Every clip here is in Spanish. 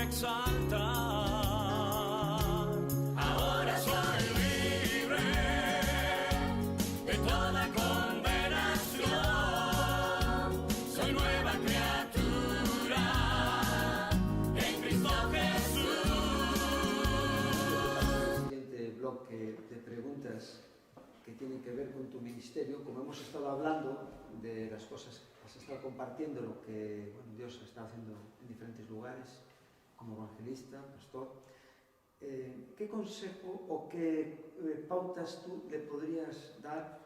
exaltar. Ahora soy libre de toda condenación. Soy nueva criatura en Cristo Jesús. Siguiente bloque de preguntas que tienen que ver con tu ministerio. Como hemos estado hablando de las cosas, has estado compartiendo lo que Dios está haciendo en diferentes lugares, como evangelista, pastor. ¿Qué consejo o qué pautas tú le podrías dar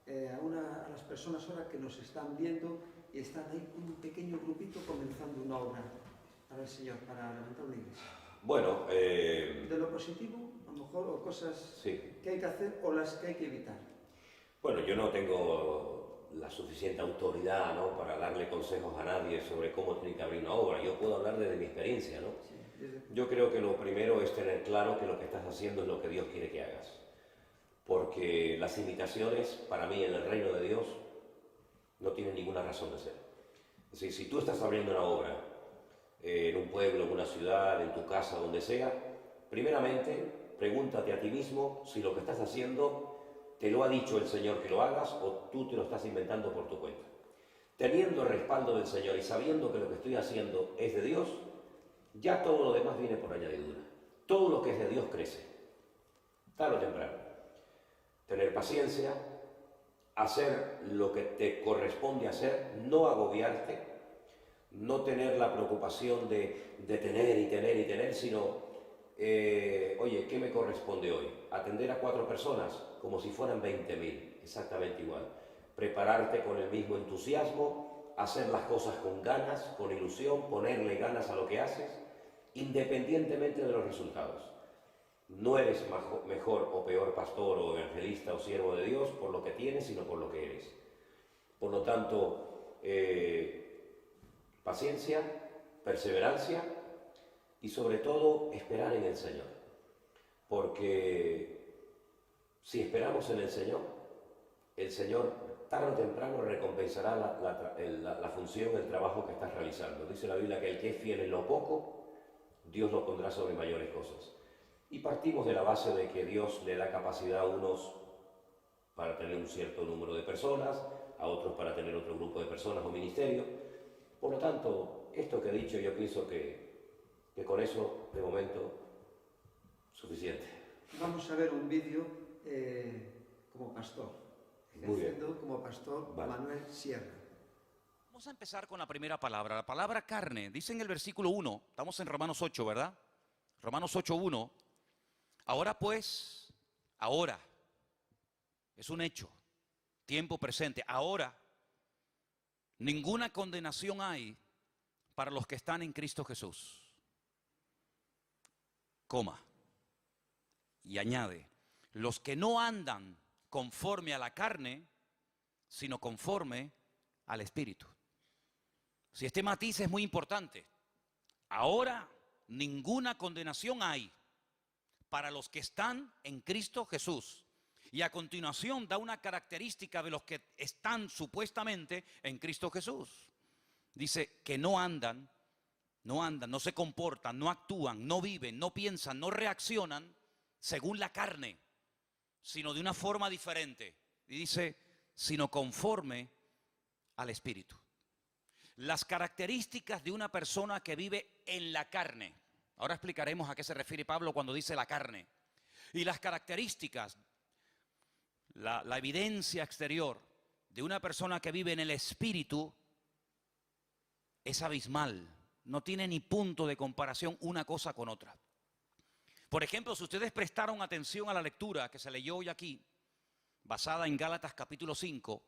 a las personas ahora que nos están viendo y están ahí un pequeño grupito comenzando una obra para el Señor, para levantar una iglesia? Bueno, de lo positivo, a lo mejor, o cosas sí, que hay que hacer o las que hay que evitar. Bueno, yo no tengo la suficiente autoridad, ¿no?, para darle consejos a nadie sobre cómo tiene que abrir una obra. Yo puedo hablar desde mi experiencia, ¿no? Sí, Yo creo que lo primero es tener claro que lo que estás haciendo es lo que Dios quiere que hagas. Porque las imitaciones, para mí, en el reino de Dios, no tienen ninguna razón de ser. Es decir, si tú estás abriendo una obra en un pueblo, en una ciudad, en tu casa, donde sea, primeramente, pregúntate a ti mismo si lo que estás haciendo te lo ha dicho el Señor que lo hagas o tú te lo estás inventando por tu cuenta. Teniendo el respaldo del Señor y sabiendo que lo que estoy haciendo es de Dios, ya todo lo demás viene por añadidura. Todo lo que es de Dios crece, tarde o temprano. Tener paciencia, hacer lo que te corresponde hacer, no agobiarte, no tener la preocupación de tener y tener, sino, oye, ¿qué me corresponde hoy? Atender a 4 personas como si fueran 20.000, exactamente igual. Prepararte con el mismo entusiasmo, hacer las cosas con ganas, con ilusión, ponerle ganas a lo que haces, independientemente de los resultados. No eres mejor o peor pastor o evangelista o siervo de Dios por lo que tienes, sino por lo que eres. Por lo tanto, paciencia, perseverancia y sobre todo esperar en el Señor. Porque si esperamos en el Señor tarde o temprano recompensará la función, el trabajo que estás realizando. Dice la Biblia que el que es fiel en lo poco, Dios lo pondrá sobre mayores cosas. Y partimos de la base de que Dios le da capacidad a unos para tener un cierto número de personas, a otros para tener otro grupo de personas o ministerio. Por lo tanto, esto que he dicho, yo pienso que con eso, de momento, suficiente. Vamos a ver un vídeo como pastor, ejerciendo como pastor, vale. Manuel Sierra. Vamos a empezar con la primera palabra, la palabra carne. Dice en el versículo 1, estamos en Romanos 8, ¿verdad? Romanos 8:1. Ahora pues, ahora, es un hecho, tiempo presente, ahora, ninguna condenación hay para los que están en Cristo Jesús. Coma. Y añade, los que no andan conforme a la carne, sino conforme al Espíritu. Si este matiz es muy importante. Ahora, ninguna condenación hay para los que están en Cristo Jesús. Y a continuación da una característica de los que están supuestamente en Cristo Jesús. Dice que no andan, no se comportan, no actúan, no viven, no piensan, no reaccionan según la carne, sino de una forma diferente. Y dice, sino conforme al Espíritu. Las características de una persona que vive en la carne. Ahora explicaremos a qué se refiere Pablo cuando dice la carne. Y las características, la evidencia exterior de una persona que vive en el Espíritu es abismal. No tiene ni punto de comparación una cosa con otra. Por ejemplo, si ustedes prestaron atención a la lectura que se leyó hoy aquí, basada en Gálatas capítulo 5,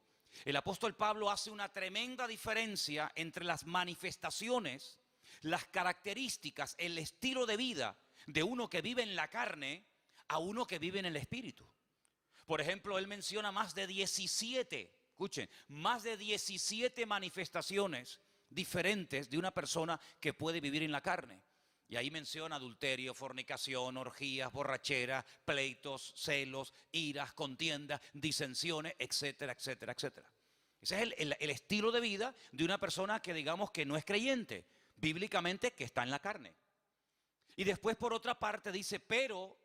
el apóstol Pablo hace una tremenda diferencia entre las manifestaciones, las características, el estilo de vida de uno que vive en la carne a uno que vive en el Espíritu. Por ejemplo, él menciona más de 17, escuchen, más de 17 manifestaciones diferentes de una persona que puede vivir en la carne. Y ahí menciona adulterio, fornicación, orgías, borrachera, pleitos, celos, iras, contiendas, disensiones, etcétera, etcétera, etcétera. Ese es el estilo de vida de una persona que digamos que no es creyente, bíblicamente que está en la carne. Y después por otra parte dice, pero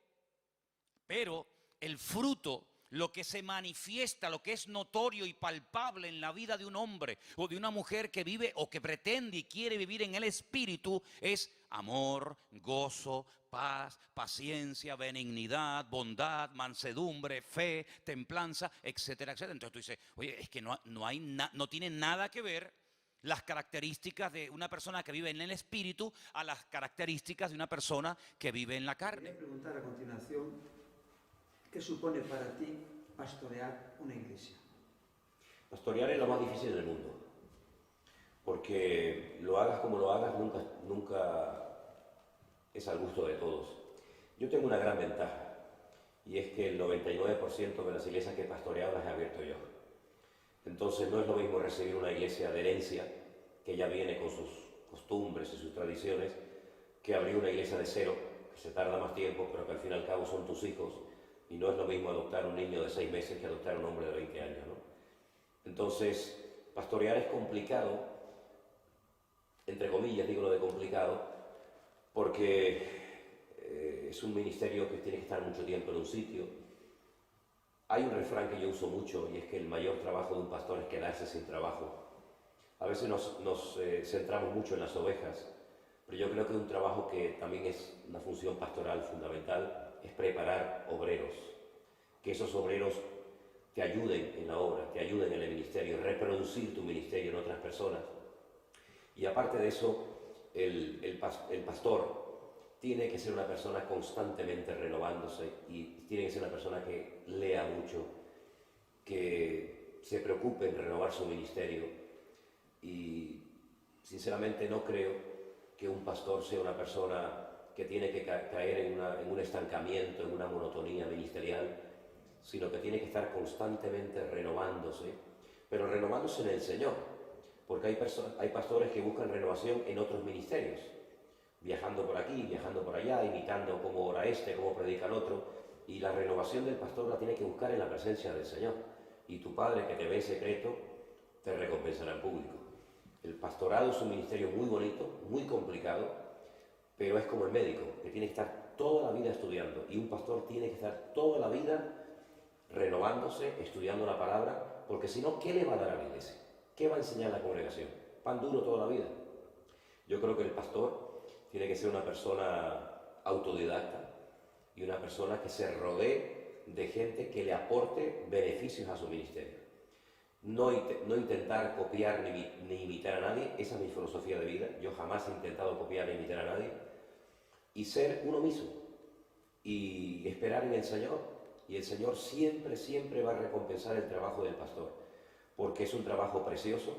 el fruto, lo que se manifiesta, lo que es notorio y palpable en la vida de un hombre o de una mujer que vive o que pretende y quiere vivir en el Espíritu, es amor, gozo, paz, paciencia, benignidad, bondad, mansedumbre, fe, templanza, etcétera, etcétera. Entonces tú dices, oye, es que no tiene nada que ver las características de una persona que vive en el Espíritu a las características de una persona que vive en la Quería carne. preguntar a continuación, ¿qué supone para ti pastorear una iglesia? Pastorear es lo más difícil del mundo, porque lo hagas como lo hagas, nunca es al gusto de todos. Yo tengo una gran ventaja, y es que el 99% de las iglesias que he pastoreado las he abierto yo. Entonces no es lo mismo recibir una iglesia de herencia, que ya viene con sus costumbres y sus tradiciones, que abrir una iglesia de cero, que se tarda más tiempo, pero que al fin y al cabo son tus hijos, y no es lo mismo adoptar un niño de 6 meses que adoptar un hombre de 20 años, ¿no? Entonces, pastorear es complicado, entre comillas digo lo de complicado, porque es un ministerio que tiene que estar mucho tiempo en un sitio. Hay un refrán que yo uso mucho y es que el mayor trabajo de un pastor es quedarse sin trabajo. A veces nos centramos mucho en las ovejas, pero yo creo que un trabajo que también es una función pastoral fundamental es preparar obreros, que esos obreros te ayuden en la obra, te ayuden en el ministerio, reproducir tu ministerio en otras personas. Y aparte de eso, el pastor tiene que ser una persona constantemente renovándose y tiene que ser una persona que lea mucho, que se preocupe en renovar su ministerio. Y sinceramente no creo que un pastor sea una persona que tiene que caer en un estancamiento, en una monotonía ministerial, sino que tiene que estar constantemente renovándose, pero renovándose en el Señor, porque hay pastores que buscan renovación en otros ministerios, viajando por aquí, viajando por allá, imitando cómo ora este, cómo predica el otro, y la renovación del pastor la tiene que buscar en la presencia del Señor, y tu Padre que te ve en secreto te recompensará en público. El pastorado es un ministerio muy bonito, muy complicado, pero es como el médico, que tiene que estar toda la vida estudiando, y un pastor tiene que estar toda la vida renovándose, estudiando la palabra, porque si no, ¿qué le va a dar a la iglesia? ¿Qué va a enseñar a la congregación? Pan duro toda la vida. Yo creo que el pastor tiene que ser una persona autodidacta y una persona que se rodee de gente que le aporte beneficios a su ministerio. No intentar copiar ni imitar a nadie, esa es mi filosofía de vida. Yo jamás he intentado copiar ni imitar a nadie. Y ser uno mismo y esperar en el Señor. Y el Señor siempre, siempre va a recompensar el trabajo del pastor, porque es un trabajo precioso,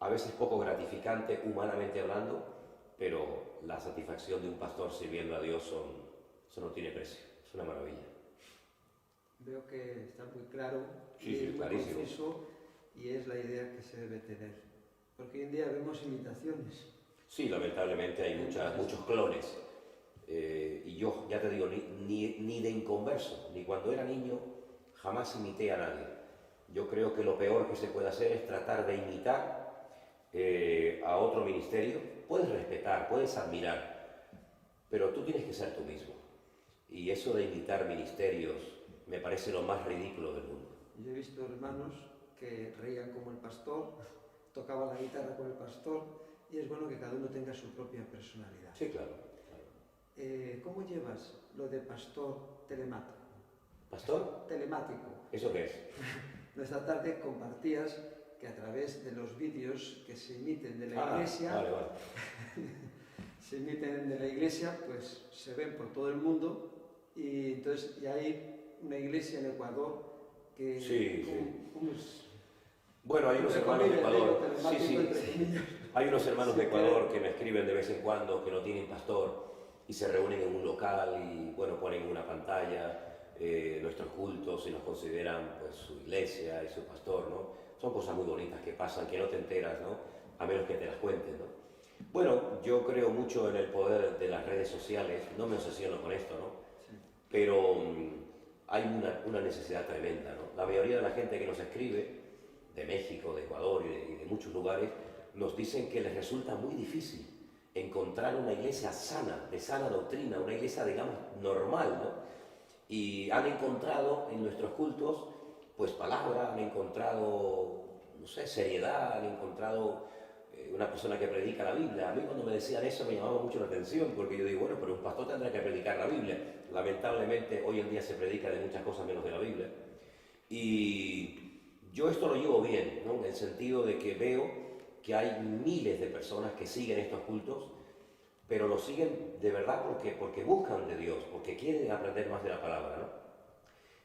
a veces poco gratificante humanamente hablando, pero la satisfacción de un pastor sirviendo a Dios eso no tiene precio, es una maravilla. Veo que está muy claro, Sí, y sí, es muy clarísimo. conciso, y es la idea que se debe tener. Porque hoy en día vemos imitaciones. Sí, lamentablemente hay muchos clones. Y yo, ya te digo, ni de inconverso, ni cuando era niño, jamás imité a nadie. Yo creo que lo peor que se puede hacer es tratar de imitar a otro ministerio. Puedes respetar, puedes admirar, pero tú tienes que ser tú mismo. Y eso de imitar ministerios me parece lo más ridículo del mundo. Yo he visto hermanos que reían como el pastor, tocaban la guitarra con el pastor, y es bueno que cada uno tenga su propia personalidad. Sí, claro. ¿Cómo llevas lo de pastor telemático? ¿Pastor? Telemático. ¿Eso qué es? Esta tarde compartías que a través de los vídeos que se emiten de la iglesia, Vale. se emiten de la iglesia, pues se ven por todo el mundo, y entonces ya hay una iglesia en Ecuador que... Sí. unos Bueno, hay unos hermanos de Ecuador. telemático, Sí. entre comillas. Hay unos hermanos de Sí, Ecuador que me escriben de vez en cuando que no tienen pastor y se reúnen en un local y bueno, ponen en una pantalla nuestros cultos y nos consideran pues su iglesia y su pastor, ¿no? Son cosas muy bonitas que pasan, que no te enteras, ¿no? A menos que te las cuenten, ¿no? Bueno, yo creo mucho en el poder de las redes sociales, no me obsesiono con esto, ¿no? Sí. Pero hay una necesidad tremenda, ¿no? La mayoría de la gente que nos escribe, de México, de Ecuador y de muchos lugares, nos dicen que les resulta muy difícil encontrar una iglesia sana, de sana doctrina, una iglesia, digamos, normal, ¿no? Y han encontrado en nuestros cultos, pues palabra, han encontrado, no sé, seriedad, han encontrado una persona que predica la Biblia. A mí cuando me decían eso me llamaba mucho la atención, porque yo digo, bueno, pero un pastor tendrá que predicar la Biblia. Lamentablemente hoy en día se predica de muchas cosas menos de la Biblia. Y yo esto lo llevo bien, ¿no? En el sentido de que veo que hay miles de personas que siguen estos cultos, pero lo siguen de verdad porque buscan de Dios, porque quieren aprender más de la palabra, ¿no?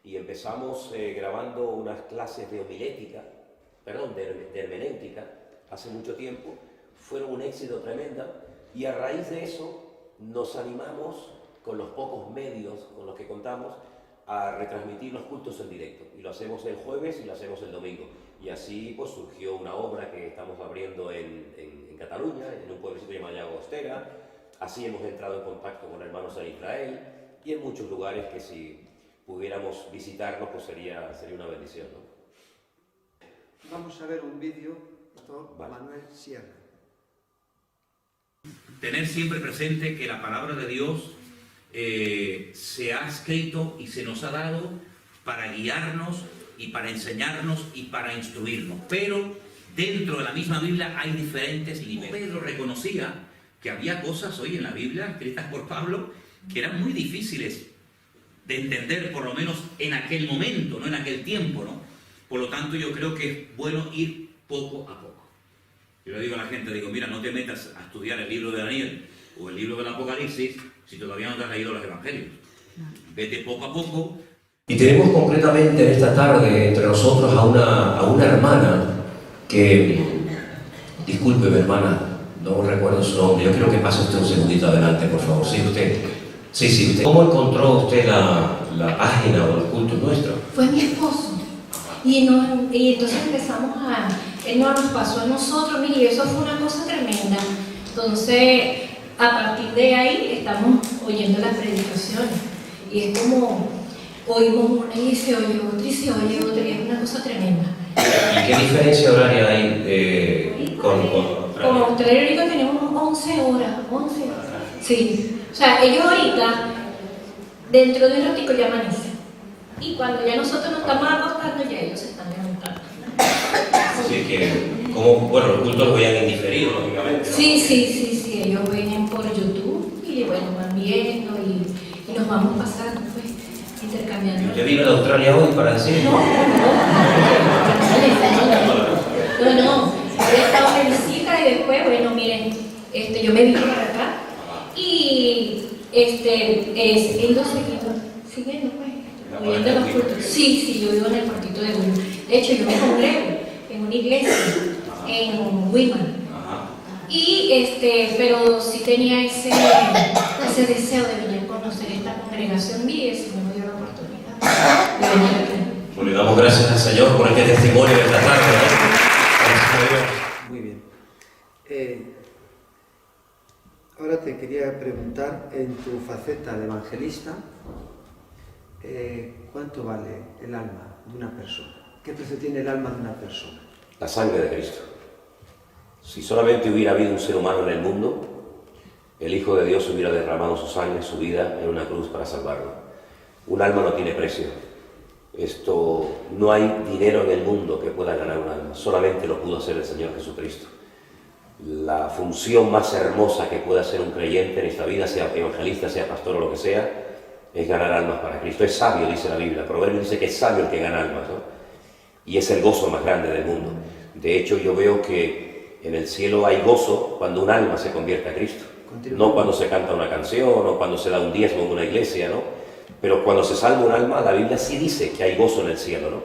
Y empezamos grabando unas clases de homilética, de hermenéutica, hace mucho tiempo, fueron un éxito tremendo, y a raíz de eso nos animamos, con los pocos medios con los que contamos, a retransmitir los cultos en directo. Y lo hacemos el jueves y lo hacemos el domingo. Y así pues surgió una obra que estamos abriendo en Cataluña, en un pueblecito llamado Llagostera. Así hemos entrado en contacto con hermanos en Israel y en muchos lugares que si pudiéramos visitarlos pues sería una bendición, ¿no? Vamos a ver un vídeo, doctor Vale. Manuel Sierra. Tener siempre presente que la palabra de Dios se ha escrito y se nos ha dado para guiarnos y para enseñarnos y para instruirnos. Pero dentro de la misma Biblia hay diferentes niveles. Pedro reconocía que había cosas hoy en la Biblia escritas por Pablo que eran muy difíciles de entender, por lo menos en aquel momento, no en aquel tiempo, ¿no? Por lo tanto, yo creo que es bueno ir poco a poco. Yo le digo a la gente, digo, mira, no te metas a estudiar el libro de Daniel o el libro del Apocalipsis si todavía no te has leído los evangelios. Vete poco a poco. Y tenemos concretamente en esta tarde entre nosotros a una hermana que, discúlpeme hermana, no recuerdo su nombre, yo quiero que pase usted un segundito adelante, por favor. Sí, usted. Sí, usted. ¿Cómo encontró usted la página o el culto nuestro? Fue mi esposo. Y entonces empezamos él nos pasó a nosotros, mire, y eso fue una cosa tremenda. Entonces, a partir de ahí estamos oyendo las predicaciones. Y es como, oímos una y se oye otra y se oye otra, y es una cosa tremenda. ¿Y qué diferencia horaria hay Como Australia ahorita tenemos 11 horas. Sí. O sea, ellos ahorita, dentro de un ratico ya amanecen. Y cuando ya nosotros nos estamos acostando, ya ellos se están levantando. Así que, bueno, los cultos los veían en diferido, lógicamente, ¿no? Sí, ellos ven por YouTube y bueno, van viendo y nos vamos pasando, pues, intercambiando. ¿Usted vino de Australia hoy para decir? No, yo he estado de visita y después, bueno, miren, yo me vine para acá y he ido siguiendo, pues, oyendo los cultos. Sí, yo vivo en el cuartito de uno. De hecho, yo me congrego en una iglesia, en Wiman. Pero sí tenía ese deseo de venir a conocer esta congregación y el Señor me dio la oportunidad de venir aquí. Pues le damos gracias al Señor por este testimonio de esta tarde, ¿no? Gracias a Dios. Muy bien. Ahora te quería preguntar, en tu faceta de evangelista, ¿cuánto vale el alma de una persona? ¿Qué precio tiene el alma de una persona? La sangre de Cristo. Si solamente hubiera habido un ser humano en el mundo, el Hijo de Dios hubiera derramado su sangre, su vida en una cruz para salvarlo. Un alma no tiene precio. No hay dinero en el mundo que pueda ganar un alma. Solamente lo pudo hacer el Señor Jesucristo. La función más hermosa que puede hacer un creyente en esta vida, sea evangelista, sea pastor o lo que sea, es ganar almas para Cristo. Es sabio, dice la Biblia. Proverbios dice que es sabio el que gana almas, ¿no? Y es el gozo más grande del mundo. De hecho, yo veo que en el cielo hay gozo cuando un alma se convierte a Cristo. No cuando se canta una canción o cuando se da un diezmo en una iglesia, ¿no? Pero cuando se salva un alma, la Biblia sí dice que hay gozo en el cielo, ¿no?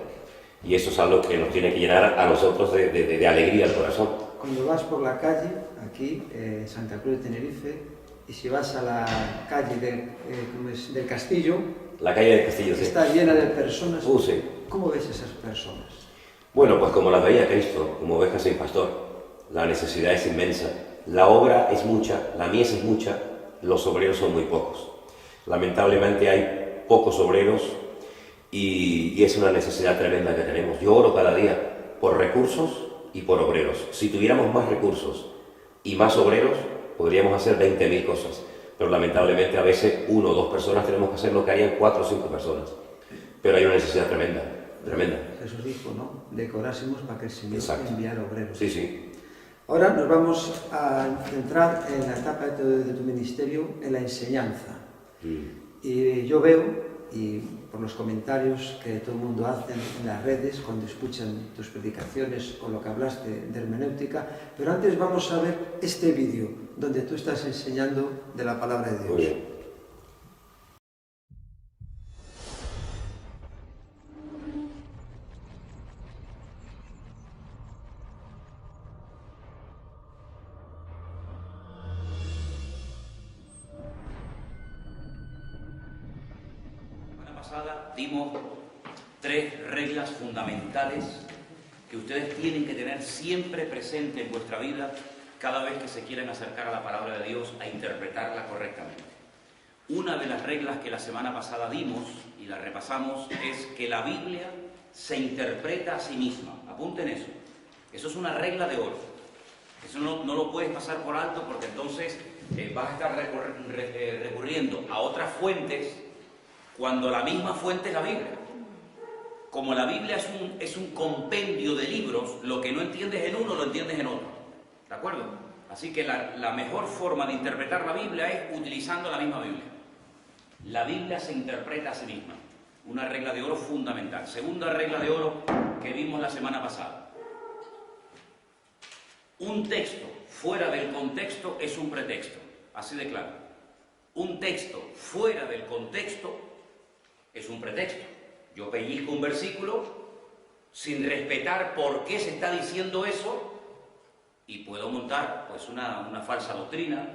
Y eso es algo que nos tiene que llenar a nosotros de alegría al corazón. Cuando vas por la calle, aquí, Santa Cruz de Tenerife, y si vas a la calle del Castillo, la calle del Castillo, sí. Está llena de personas. Sí. ¿Cómo ves esas personas? Bueno, pues como las veía Cristo, como ovejas sin pastor. La necesidad es inmensa, la obra es mucha, la mies es mucha, los obreros son muy pocos. Lamentablemente hay pocos obreros y es una necesidad tremenda que tenemos. Yo oro cada día por recursos y por obreros. Si tuviéramos más recursos y más obreros, podríamos hacer 20.000 cosas, pero lamentablemente a veces 1 o 2 personas tenemos que hacer lo que harían 4 o 5 personas. Pero hay una necesidad tremenda, tremenda. Jesús dijo, ¿no? Decorásemos para que el Señor Exacto. enviara obreros. Sí, sí. Ahora nos vamos a centrar en la etapa de tu ministerio, en la enseñanza. Y yo veo, y por los comentarios que todo el mundo hace en las redes, cuando escuchan tus predicaciones o lo que hablaste de hermenéutica, pero antes vamos a ver este vídeo, donde tú estás enseñando de la palabra de Dios. Muy bien. La semana pasada dimos 3 reglas fundamentales que ustedes tienen que tener siempre presente en vuestra vida cada vez que se quieren acercar a la palabra de Dios a interpretarla correctamente. Una de las reglas que la semana pasada dimos y la repasamos es que la Biblia se interpreta a sí misma. Apunten eso. Eso es una regla de oro. Eso no lo puedes pasar por alto porque entonces vas a estar recurriendo a otras fuentes cuando la misma fuente es la Biblia. Como la Biblia es un compendio de libros, lo que no entiendes en uno lo entiendes en otro. ¿De acuerdo? Así que la mejor forma de interpretar la Biblia es utilizando la misma Biblia. La Biblia se interpreta a sí misma. Una regla de oro fundamental. Segunda regla de oro que vimos la semana pasada. Un texto fuera del contexto es un pretexto. Así de claro. Un texto fuera del contexto es un pretexto. Yo pellizco un versículo sin respetar por qué se está diciendo eso y puedo montar pues una falsa doctrina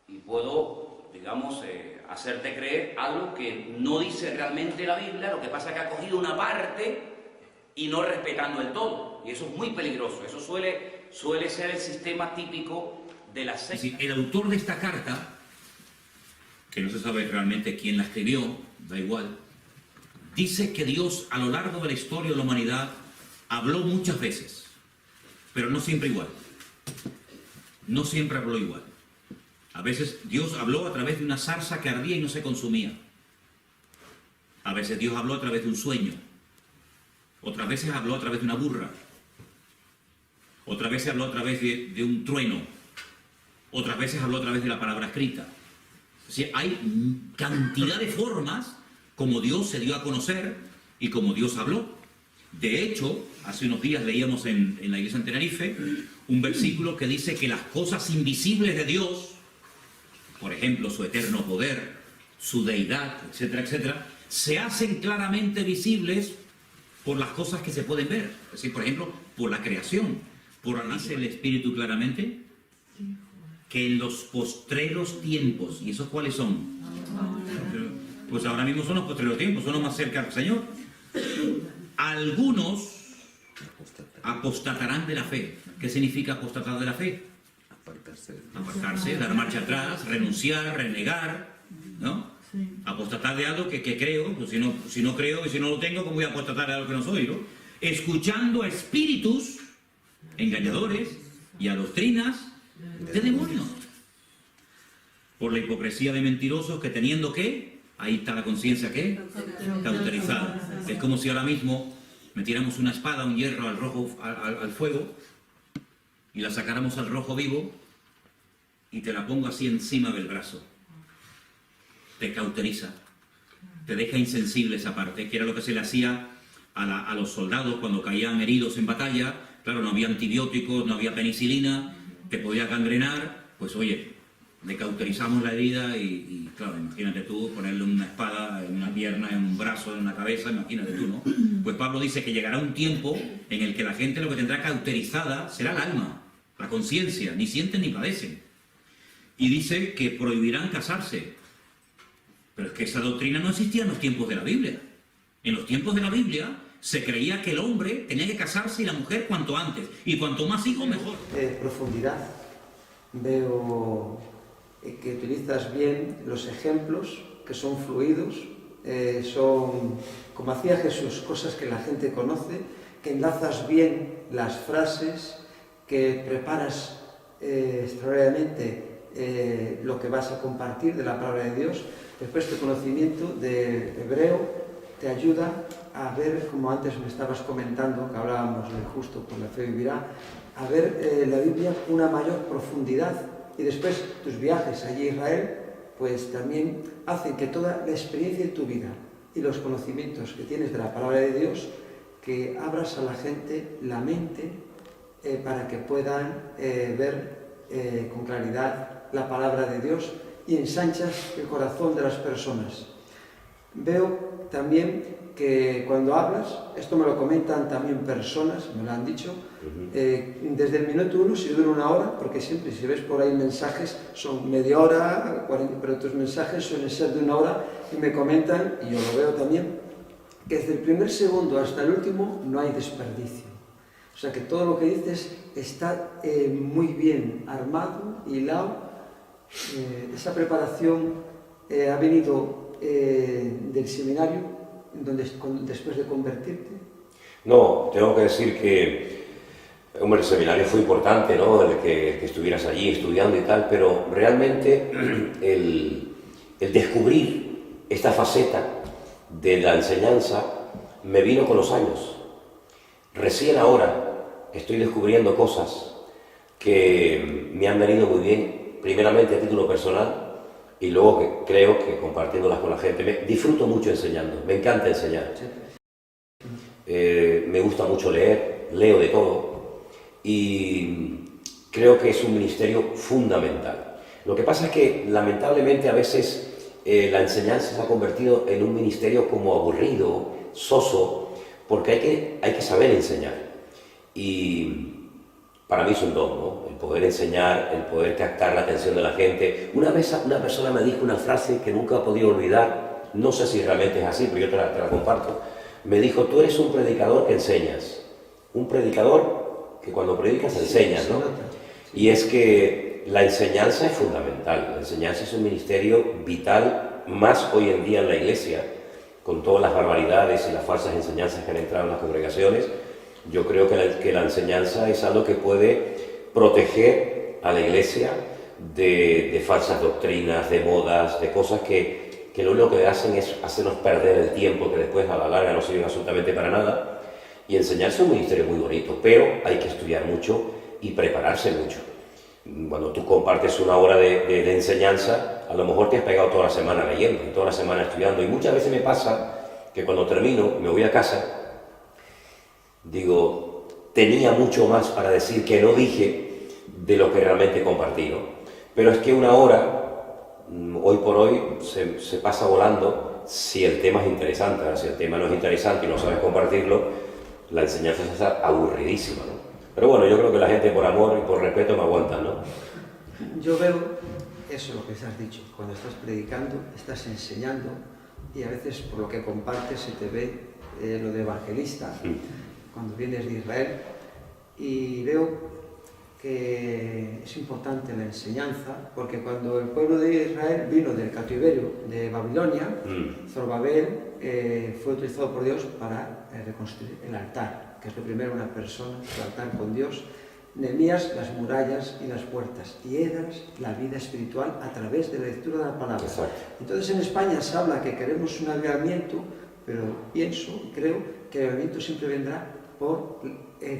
y puedo, digamos, hacerte creer algo que no dice realmente la Biblia. Lo que pasa es que ha cogido una parte y no respetando el todo. Y eso es muy peligroso. Eso suele ser el sistema típico de la secta. Es decir, el autor de esta carta, que no se sabe realmente quién la escribió, da igual, dice que Dios a lo largo de la historia de la humanidad habló muchas veces, pero no siempre igual. No siempre habló igual. A veces Dios habló a través de una zarza que ardía y no se consumía. A veces Dios habló a través de un sueño. Otras veces habló a través de una burra. Otras veces habló a través de un trueno. Otras veces habló a través de la palabra escrita. O sea, hay cantidad de formas como Dios se dio a conocer y como Dios habló. De hecho, hace unos días leíamos en la iglesia en Tenerife un versículo que dice que las cosas invisibles de Dios, por ejemplo, su eterno poder, su deidad, etcétera, etcétera, se hacen claramente visibles por las cosas que se pueden ver. Es decir, por ejemplo, por la creación. Dice el Espíritu claramente que en los postreros tiempos, ¿y esos cuáles son? Pues ahora mismo son los postreros tiempos, son los más cerca del Señor. Algunos apostatarán de la fe. ¿Qué significa apostatar de la fe? Apartarse, dar marcha atrás, renunciar, renegar, ¿no? Apostatar de algo que creo, pues si no creo y si no lo tengo, ¿cómo voy a apostatar de algo que no soy, ¿no? Escuchando a espíritus engañadores y a doctrinas de demonios. Por la hipocresía de mentirosos que teniendo que, ahí está la conciencia que, cauterizada. Es como si ahora mismo metiéramos una espada, un hierro al fuego y la sacáramos al rojo vivo y te la pongo así encima del brazo. Te cauteriza, te deja insensible esa parte, que era lo que se le hacía a los soldados cuando caían heridos en batalla. Claro, no había antibióticos, no había penicilina, te podía gangrenar, pues oye, le cauterizamos la herida y claro, imagínate tú ponerle una espada en una pierna, en un brazo, en una cabeza, imagínate tú, ¿no? Pues Pablo dice que llegará un tiempo en el que la gente lo que tendrá cauterizada será el alma, la conciencia, ni sienten ni padecen. Y dice que prohibirán casarse. Pero es que esa doctrina no existía en los tiempos de la Biblia. En los tiempos de la Biblia se creía que el hombre tenía que casarse y la mujer cuanto antes. Y cuanto más hijos, mejor. Profundidad. Veo que utilizas bien los ejemplos, que son fluidos, son, como hacía Jesús, cosas que la gente conoce, que enlazas bien las frases, que preparas extraordinariamente lo que vas a compartir de la palabra de Dios. Después tu conocimiento de hebreo te ayuda a ver, como antes me estabas comentando, que hablábamos del justo por la fe vivirá, a ver la Biblia con una mayor profundidad. Y después tus viajes allí a Israel, pues también hacen que toda la experiencia de tu vida y los conocimientos que tienes de la palabra de Dios, que abras a la gente la mente para que puedan ver con claridad la palabra de Dios y ensanchas el corazón de las personas. Veo también que cuando hablas, esto me lo comentan también personas, me lo han dicho, desde el minuto 1, si dura 1 hora, porque siempre si ves por ahí mensajes son media hora, 40, pero tus mensajes suelen ser de 1 hora y me comentan, y yo lo veo también, que desde el primer segundo hasta el último no hay desperdicio. O sea que todo lo que dices está muy bien armado, hilado. Esa preparación ha venido del seminario después de convertirte. No, tengo que decir que hombre, el seminario fue importante, ¿no? El que estuvieras allí estudiando y tal, pero realmente el descubrir esta faceta de la enseñanza me vino con los años. Recién ahora estoy descubriendo cosas que me han venido muy bien, primeramente a título personal, y luego que creo que compartiéndolas con la gente. Disfruto mucho enseñando, me encanta enseñar. Me gusta mucho leer, leo de todo y creo que es un ministerio fundamental. Lo que pasa es que lamentablemente a veces la enseñanza se ha convertido en un ministerio como aburrido, soso, porque hay que saber enseñar. Y para mí es un don, ¿no? El poder enseñar, el poder captar la atención de la gente. Una vez una persona me dijo una frase que nunca he podido olvidar, no sé si realmente es así, pero yo te la comparto. Me dijo, tú eres un predicador que enseñas, un predicador que cuando predicas enseñas, ¿no? Y es que la enseñanza es fundamental, la enseñanza es un ministerio vital, más hoy en día en la iglesia, con todas las barbaridades y las falsas enseñanzas que han entrado en las congregaciones. Yo creo que la enseñanza es algo que puede proteger a la iglesia de falsas doctrinas, de modas, de cosas que lo único que hacen es hacernos perder el tiempo, que después a la larga no sirven absolutamente para nada. Y enseñarse es un ministerio muy bonito, pero hay que estudiar mucho y prepararse mucho. Cuando tú compartes 1 hora de enseñanza, a lo mejor te has pegado toda la semana leyendo, y toda la semana estudiando, y muchas veces me pasa que cuando termino, me voy a casa, digo, tenía mucho más para decir que no dije de lo que realmente compartí, ¿no? Pero es que 1 hora, hoy por hoy, se pasa volando si el tema es interesante. Ahora, si el tema no es interesante y no sabes compartirlo, la enseñanza es aburridísima, ¿no? Pero bueno, yo creo que la gente por amor y por respeto me aguantan, ¿no? Yo veo eso, lo que has dicho, cuando estás predicando, estás enseñando y a veces por lo que compartes se te ve lo de evangelista. Cuando vienes de Israel, y veo que es importante la enseñanza, porque cuando el pueblo de Israel vino del cautiverio de Babilonia, Zorobabel fue utilizado por Dios para reconstruir el altar, que es lo primero una persona, el altar con Dios, Nehemías las murallas y las puertas, y Esdras la vida espiritual a través de la lectura de la palabra. Exacto. Entonces en España se habla que queremos un avivamiento, pero pienso, creo que el avivamiento siempre vendrá por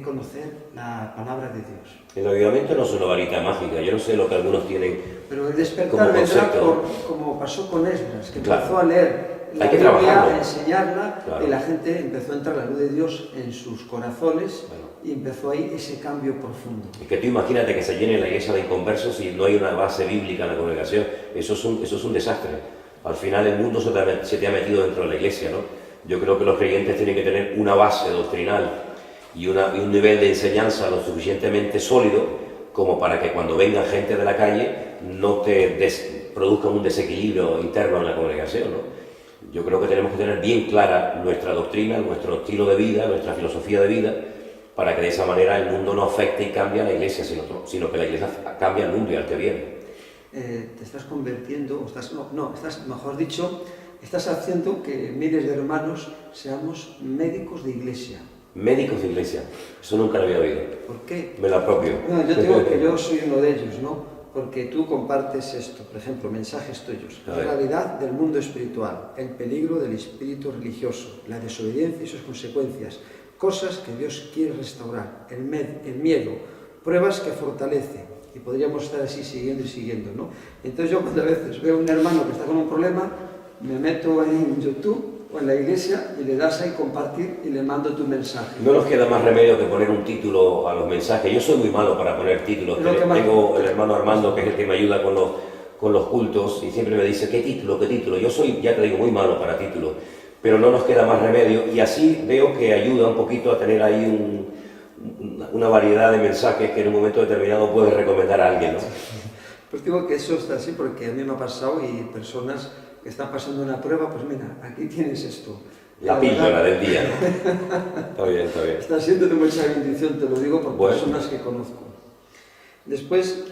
conocer la palabra de Dios. El avivamiento no es una varita mágica, yo no sé lo que algunos tienen. Pero el despertar como vendrá concepto, como pasó con Esdras, que claro, empezó a leer la hay que Biblia, trabajarlo, a enseñarla, claro, y la gente empezó a entrar la luz de Dios en sus corazones, bueno, y empezó ahí ese cambio profundo. es que tú imagínate que se llene la iglesia de inconversos y no hay una base bíblica en la congregación. Eso es un desastre. Al final el mundo se te ha metido dentro de la iglesia, ¿no? Yo creo que los creyentes tienen que tener una base doctrinal y un nivel de enseñanza lo suficientemente sólido como para que cuando venga gente de la calle no te produzca un desequilibrio interno en la congregación, ¿no? Yo creo que tenemos que tener bien clara nuestra doctrina, nuestro estilo de vida, nuestra filosofía de vida, para que de esa manera el mundo no afecte y cambie a la iglesia, sino que la iglesia cambie al mundo y al que viene. Te estás convirtiendo, mejor dicho, estás haciendo que miles de hermanos seamos médicos de iglesia. Médicos de iglesia. Eso nunca lo había oído. ¿Por qué? Me lo apropio. No, yo digo que yo soy uno de ellos, ¿no? Porque tú compartes esto, por ejemplo, mensajes tuyos. A La ver. realidad del mundo espiritual, el peligro del espíritu religioso, la desobediencia y sus consecuencias, cosas que Dios quiere restaurar, el miedo, pruebas que fortalecen. Y podríamos estar así siguiendo y siguiendo, ¿no? Entonces yo cuando a veces veo a un hermano que está con un problema, me meto en YouTube o en la iglesia y le das ahí compartir y le mando tu mensaje. No nos queda más remedio que poner un título a los mensajes. Yo soy muy malo para poner títulos. Lo que más- Tengo el hermano Armando, que es el que me ayuda con los cultos, y siempre me dice, ¿qué título? ¿Qué título? Yo soy, ya te digo, muy malo para títulos, pero no nos queda más remedio, y así veo que ayuda un poquito a tener ahí una variedad de mensajes que en un momento determinado puedes recomendar a alguien, ¿no? Pues digo que eso está así porque a mí me ha pasado y personas que están pasando una prueba, pues mira, aquí tienes esto. La píldora del día, ¿no? Está bien, está bien. Está siendo de mucha bendición, te lo digo por Bueno. personas que conozco. Después,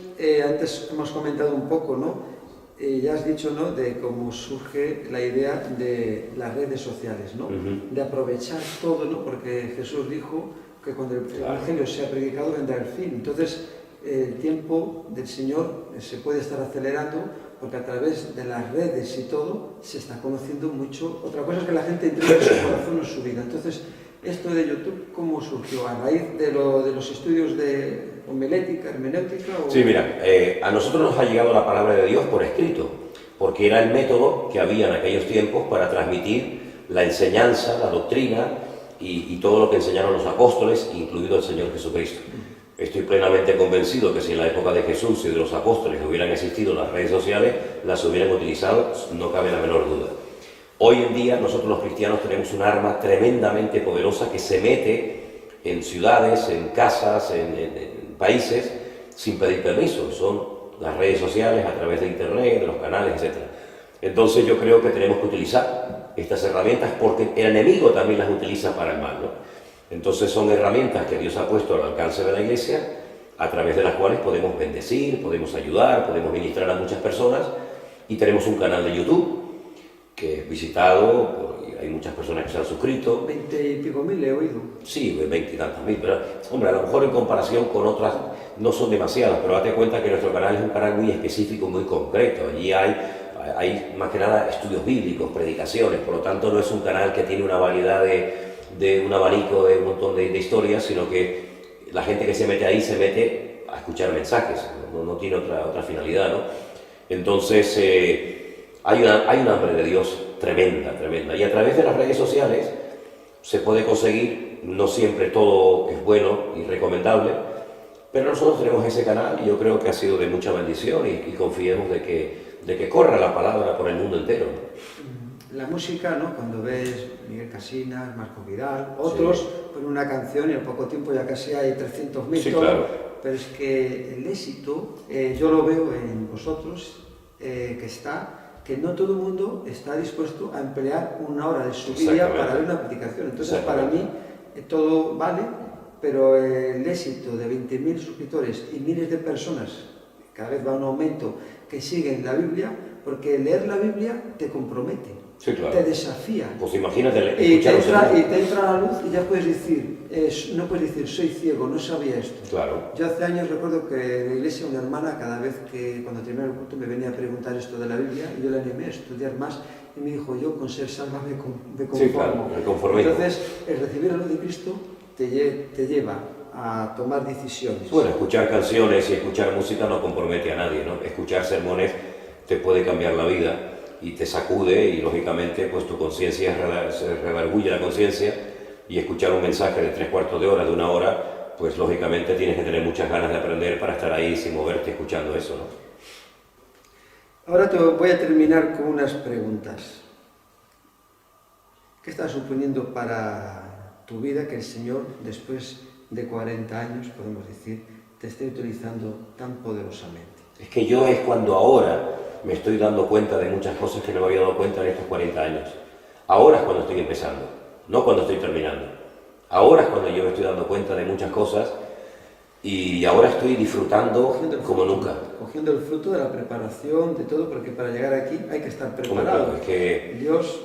antes hemos comentado un poco, ¿no? Ya has dicho, ¿no?, de cómo surge la idea de las redes sociales, ¿no? Ujú. De aprovechar todo, ¿no? Porque Jesús dijo que cuando el Claro. Evangelio sea predicado vendrá el fin. Entonces, el tiempo del Señor se puede estar acelerando porque a través de las redes y todo se está conociendo mucho. Otra cosa es que la gente entre en su corazón o en su vida. Entonces, esto de YouTube, ¿cómo surgió? ¿A raíz de los estudios de homilética, hermenéutica? O... Sí, mira, a nosotros nos ha llegado la palabra de Dios por escrito, porque era el método que había en aquellos tiempos para transmitir la enseñanza, la doctrina y todo lo que enseñaron los apóstoles, incluido el Señor Jesucristo. Estoy plenamente convencido que si en la época de Jesús y de los apóstoles hubieran existido las redes sociales, las hubieran utilizado, no cabe la menor duda. Hoy en día nosotros los cristianos tenemos un arma tremendamente poderosa que se mete en ciudades, en casas, en países, sin pedir permiso. Son las redes sociales a través de internet, de los canales, etc. Entonces yo creo que tenemos que utilizar estas herramientas porque el enemigo también las utiliza para el mal, ¿no? Entonces son herramientas que Dios ha puesto al alcance de la iglesia, a través de las cuales podemos bendecir, podemos ayudar, podemos ministrar a muchas personas, y tenemos un canal de YouTube que es visitado, hay muchas personas que se han suscrito. 20 y pico mil he oído. Sí, 20 y tantos mil, pero hombre, a lo mejor en comparación con otras no son demasiadas, pero date cuenta que nuestro canal es un canal muy específico, muy concreto. Allí hay más que nada estudios bíblicos, predicaciones, por lo tanto no es un canal que tiene una variedad de un abanico de un montón de historias, sino que la gente que se mete ahí se mete a escuchar mensajes, no tiene otra finalidad, ¿no? Entonces hay un hambre de Dios tremenda, y a través de las redes sociales se puede conseguir, no siempre todo es bueno y recomendable, pero nosotros tenemos ese canal y yo creo que ha sido de mucha bendición y confiemos de que corra la palabra por el mundo entero, ¿no? La música, ¿no? Cuando ves Miguel Casinas, Marco Vidal, otros Sí. ponen una canción y al poco tiempo ya casi hay 300.000 Sí, todo. claro. Pero es que el éxito, yo lo veo en vosotros, que no todo el mundo está dispuesto a emplear una hora de su vida Exactamente. para ver una predicación. Entonces, para Exactamente. mí, todo vale, pero el éxito de 20.000 suscriptores y miles de personas, cada vez va un aumento, que siguen la Biblia, porque leer la Biblia te compromete. Sí, claro. Te desafía. Pues imagínate Y te, escuchar los entra, y te entra la luz y ya puedes decir, no puedes decir, soy ciego, no sabía esto. Claro. Yo hace años recuerdo que en la iglesia una hermana, cada vez que cuando terminaba el culto me venía a preguntar esto de la Biblia, y yo la animé a estudiar más y me dijo, yo con ser salva me conformo. Sí, claro, el conformismo. Entonces, el recibir la luz de Cristo te lleva a tomar decisiones. Bueno, escuchar canciones y escuchar música no compromete a nadie, ¿no? Escuchar sermones te puede cambiar la vida y te sacude y lógicamente pues tu conciencia se redarguye la conciencia, y escuchar un mensaje de 3/4 de hora, de 1 hora, pues lógicamente tienes que tener muchas ganas de aprender para estar ahí sin moverte escuchando eso, ¿no? Ahora te voy a terminar con unas preguntas. ¿Qué está suponiendo para tu vida que el Señor, después de 40 años, podemos decir, te esté utilizando tan poderosamente? Es que yo es cuando ahora me estoy dando cuenta de muchas cosas que no me había dado cuenta en estos 40 años. Ahora es cuando estoy empezando, no cuando estoy terminando. Ahora es cuando yo me estoy dando cuenta de muchas cosas y ahora estoy disfrutando como nunca. Cogiendo el fruto de la preparación, de todo, porque para llegar aquí hay que estar Hombre, preparado. claro, es que Dios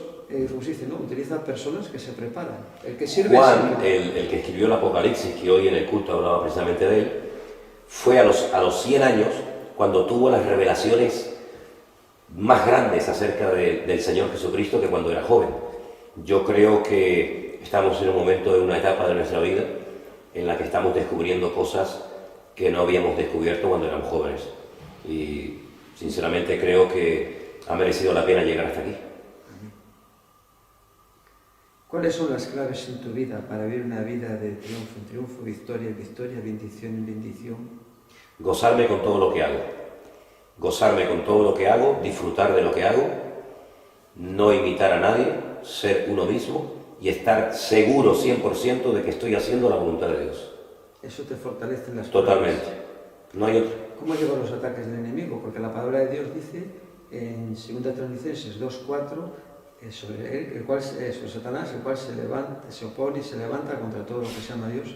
como se dice, ¿no? Utiliza personas que se preparan. El que sirve Juan, sirve. el que escribió el Apocalipsis, que hoy en el culto hablaba precisamente de él, fue a los 100 años cuando tuvo las revelaciones más grandes acerca del Señor Jesucristo que cuando era joven. Yo creo que estamos en un momento, en una etapa de nuestra vida en la que estamos descubriendo cosas que no habíamos descubierto cuando éramos jóvenes. Y sinceramente creo que ha merecido la pena llegar hasta aquí. ¿Cuáles son las claves en tu vida para vivir una vida de triunfo en triunfo, victoria en victoria, bendición en bendición? Gozarme con todo lo que hago. Gozarme con todo lo que hago, disfrutar de lo que hago, no imitar a nadie, ser uno mismo y estar seguro 100% de que estoy haciendo la voluntad de Dios. Eso te fortalece en las Totalmente. pruebas. No hay otro. ¿Cómo llevan los ataques del enemigo? Porque la palabra de Dios dice en 2 Tesalonicenses 2:4 sobre él, el cual, sobre Satanás, el cual se opone y se levanta contra todo lo que se llama Dios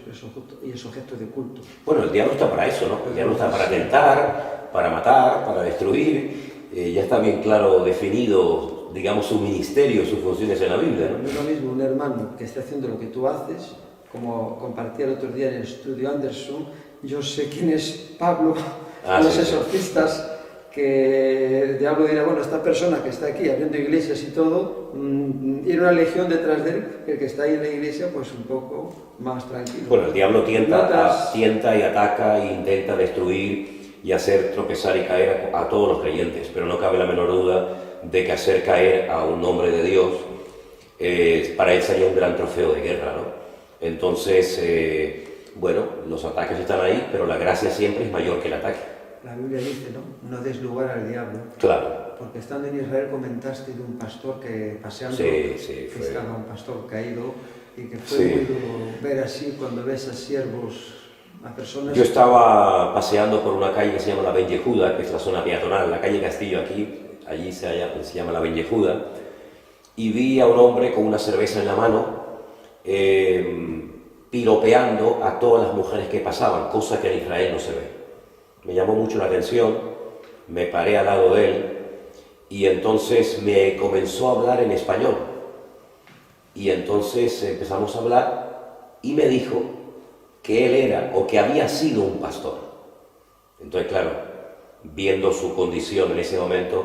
y es objeto de culto. Bueno, el diablo está para eso, ¿no? El diablo está para tentar, para matar, para destruir. Ya está bien claro definido, digamos, su ministerio, sus funciones en la Biblia, ¿no? No es lo mismo un hermano que esté haciendo lo que tú haces, como compartía el otro día en el estudio Anderson. Yo sé quién es Pablo, los sí. exorcistas, que el diablo dirá, bueno, esta persona que está aquí abriendo iglesias y todo, y una legión detrás de él, el que está ahí en la iglesia, pues un poco más tranquilo. Bueno, el diablo tienta Notas- y ataca e intenta destruir y hacer tropezar y caer a todos los creyentes, pero no cabe la menor duda de que hacer caer a un hombre de Dios para él sería un gran trofeo de guerra, ¿no? Entonces, bueno, los ataques están ahí, pero la gracia siempre es mayor que el ataque. La Biblia dice, ¿no? No des lugar al diablo. Claro. Porque estando en Israel comentaste de un pastor que paseando, Sí, que fue. estaba un pastor caído y que fue Sí. muy duro ver así cuando ves a siervos, a personas... Yo estaba paseando por una calle que se llama la Ben Yehuda, que es la zona peatonal, la calle Castillo aquí, allí se llama la Ben Yehuda, y vi a un hombre con una cerveza en la mano, piropeando a todas las mujeres que pasaban, cosa que en Israel no se ve. Me llamó mucho la atención, me paré al lado de él y entonces me comenzó a hablar en español. Y entonces empezamos a hablar y me dijo que él era o que había sido un pastor. Entonces, claro, viendo su condición en ese momento,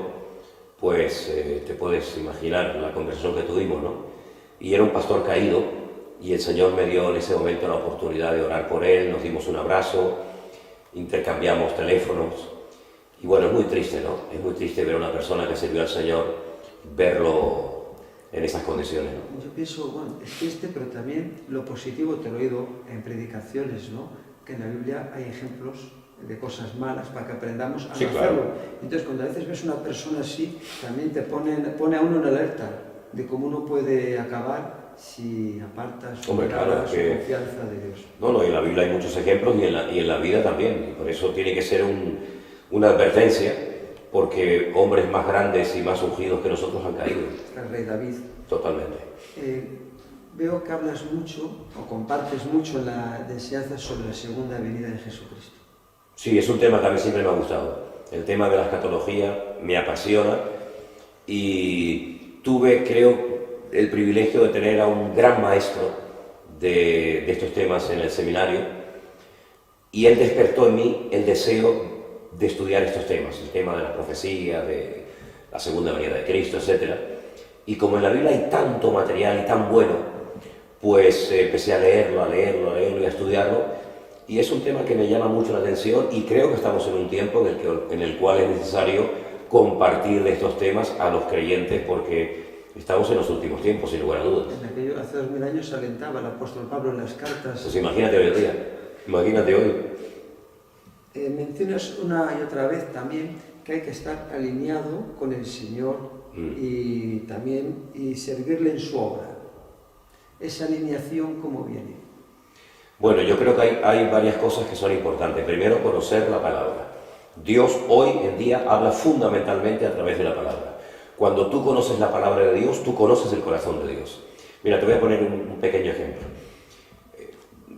pues te puedes imaginar la conversación que tuvimos, ¿no? Y era un pastor caído y el Señor me dio en ese momento la oportunidad de orar por él, nos dimos un abrazo, intercambiamos teléfonos y bueno, es muy triste, ¿no? Es muy triste ver a una persona que sirvió al Señor, verlo en esas condiciones, ¿no? Yo pienso, bueno, es triste, pero también lo positivo te lo he oído en predicaciones, ¿no? Que en la Biblia hay ejemplos de cosas malas para que aprendamos a Sí, no claro. hacerlo. Entonces, cuando a veces ves una persona así, también te pone a uno en alerta de cómo uno puede acabar si apartas su Hombre, claro, mirada, su que- confianza de Dios. No, en la Biblia hay muchos ejemplos y en la vida también, y por eso tiene que ser una advertencia, porque hombres más grandes y más ungidos que nosotros han caído, El rey David. totalmente. Veo que hablas mucho o compartes mucho la enseñanza sobre la segunda venida de Jesucristo. Sí, es un tema que a mí siempre me ha gustado. El tema de la escatología me apasiona y tuve, creo, el privilegio de tener a un gran maestro de estos temas en el seminario y él despertó en mí el deseo de estudiar estos temas, el tema de la profecía, de la segunda venida de Cristo, etc. Y como en la Biblia hay tanto material y tan bueno, pues empecé a leerlo y a estudiarlo. Y es un tema que me llama mucho la atención y creo que estamos en un tiempo en el cual es necesario compartir de estos temas a los creyentes porque estamos en los últimos tiempos, sin lugar a dudas. En aquello, hace 2000 años alentaba el apóstol Pablo en las cartas. Pues imagínate hoy en día, imagínate hoy. Mencionas una y otra vez también que hay que estar alineado con el Señor y también servirle en su obra. Esa alineación, ¿cómo viene? Bueno, yo creo que hay varias cosas que son importantes. Primero, conocer la palabra. Dios hoy en día habla fundamentalmente a través de la palabra. Cuando tú conoces la palabra de Dios, tú conoces el corazón de Dios. Mira, te voy a poner un pequeño ejemplo.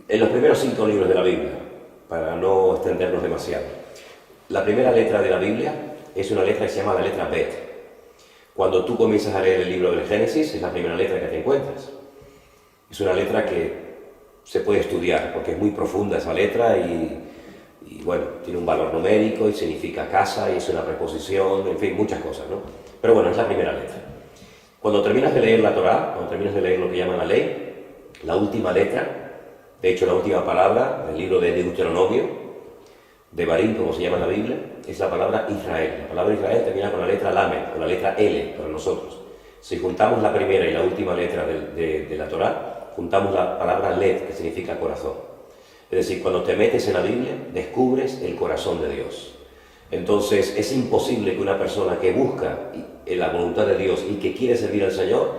En los primeros 5 libros de la Biblia, para no extendernos demasiado, la primera letra de la Biblia es una letra que se llama la letra Bet. Cuando tú comienzas a leer el libro del Génesis, es la primera letra que te encuentras. Es una letra que se puede estudiar, porque es muy profunda esa letra y bueno, tiene un valor numérico y significa casa y es una preposición, en fin, muchas cosas, ¿no? Pero bueno, es la primera letra. Cuando terminas de leer la Torá, cuando terminas de leer lo que llaman la ley, la última letra, de hecho la última palabra del libro de Deuteronomio, de Barín, como se llama en la Biblia, es la palabra Israel. La palabra Israel termina con la letra Lamed, con la letra L para nosotros. Si juntamos la primera y la última letra de la Torá, juntamos la palabra Led, que significa corazón. Es decir, cuando te metes en la Biblia, descubres el corazón de Dios. Entonces, es imposible que una persona que busca la voluntad de Dios y que quiere servir al Señor,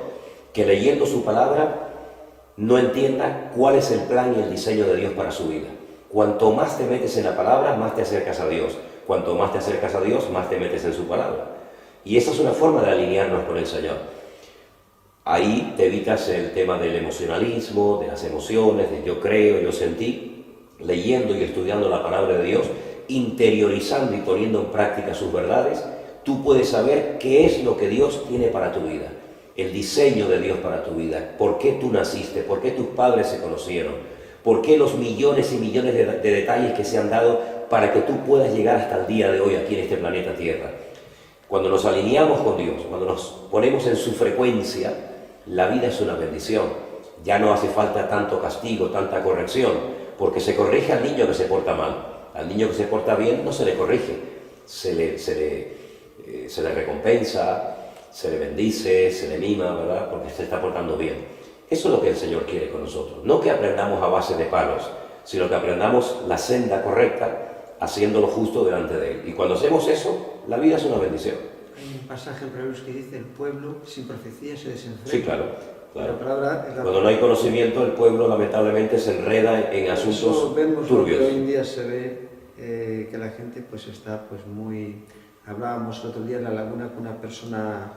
que leyendo su palabra no entienda cuál es el plan y el diseño de Dios para su vida. Cuanto más te metes en la palabra, más te acercas a Dios. Cuanto más te acercas a Dios, más te metes en su palabra. Y esa es una forma de alinearnos con el Señor. Ahí te evitas el tema del emocionalismo, de las emociones, de yo creo, yo sentí. Leyendo y estudiando la palabra de Dios, interiorizando y poniendo en práctica sus verdades, tú puedes saber qué es lo que Dios tiene para tu vida, el diseño de Dios para tu vida, por qué tú naciste, por qué tus padres se conocieron, por qué los millones y millones de detalles que se han dado para que tú puedas llegar hasta el día de hoy aquí en este planeta Tierra. Cuando nos alineamos con Dios, cuando nos ponemos en su frecuencia, la vida es una bendición. Ya no hace falta tanto castigo, tanta corrección, porque se corrige al niño que se porta mal. Al niño que se porta bien no se le corrige, se le recompensa, se le bendice, se le mima, ¿verdad? Porque se está portando bien. Eso es lo que el Señor quiere con nosotros. No que aprendamos a base de palos, sino que aprendamos la senda correcta, haciendo lo justo delante de Él. Y cuando hacemos eso, la vida es una bendición. Hay un pasaje en Proverbios que dice: el pueblo sin profecía se desenfrena. Sí, claro. La palabra es la Cuando no hay conocimiento, el pueblo lamentablemente se enreda en asuntos Eso vemos turbios. que hoy en día se ve que la gente pues está pues muy... Hablábamos el otro día en La Laguna con una persona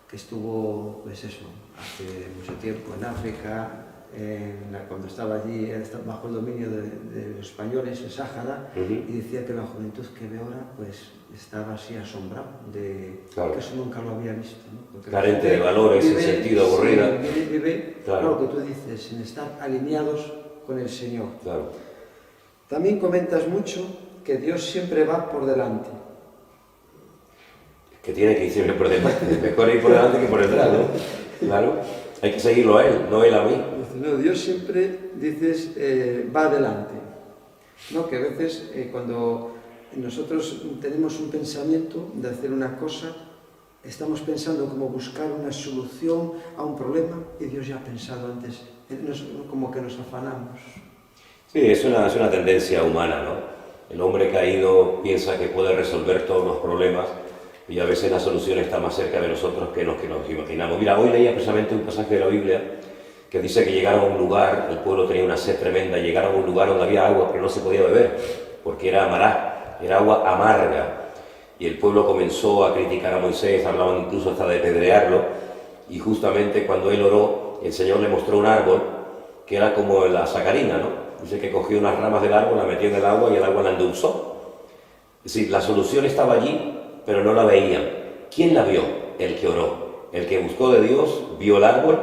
que estuvo pues eso, hace mucho tiempo en África, cuando estaba allí bajo el dominio de los españoles en Sáhara, y decía que la juventud que ve ahora pues estaba así asombrado de Claro. que eso nunca lo había visto, ¿no? Porque la Carente gente de valores, sin vive- sentido, aburrida. sí, vive Claro. lo que tú dices, sin estar alineados con el Señor. Claro. También comentas mucho que Dios siempre va por delante. Que tiene que ir siempre por delante. Mejor ir por delante que por detrás, ¿no? Claro. Hay que seguirlo a Él, no Él a mí. No, Dios siempre, dices, va adelante. ¿No? Que a veces cuando nosotros tenemos un pensamiento de hacer una cosa, estamos pensando como buscar una solución a un problema y Dios ya ha pensado antes. Como que nos afanamos. Sí, es una tendencia humana, ¿no? El hombre caído piensa que puede resolver todos los problemas y a veces la solución está más cerca de nosotros que lo que nos imaginamos. Mira, hoy leía precisamente un pasaje de la Biblia que dice que llegaron a un lugar, el pueblo tenía una sed tremenda, llegaron a un lugar donde había agua pero no se podía beber porque era amará, era agua amarga. Y el pueblo comenzó a criticar a Moisés, hablaban incluso hasta de pedrearlo, y justamente cuando él oró, el Señor le mostró un árbol que era como la sacarina, ¿no? Dice que cogió unas ramas del árbol, la metió en el agua y el agua la endulzó. Es decir, la solución estaba allí, pero no la veían. ¿Quién la vio? El que oró. El que buscó de Dios, vio el árbol,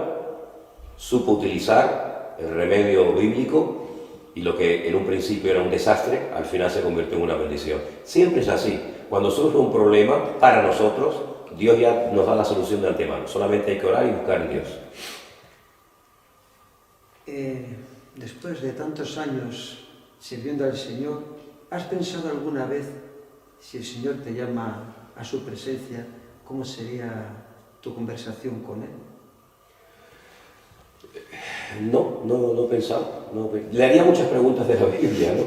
supo utilizar el remedio bíblico y lo que en un principio era un desastre, al final se convirtió en una bendición. Siempre es así. Cuando surge un problema para nosotros, Dios ya nos da la solución de antemano. Solamente hay que orar y buscar en Dios. Después de tantos años sirviendo al Señor, ¿has pensado alguna vez, si el Señor te llama a su presencia, cómo sería tu conversación con Él? No he pensado. Le haría muchas preguntas de la Biblia, ¿no?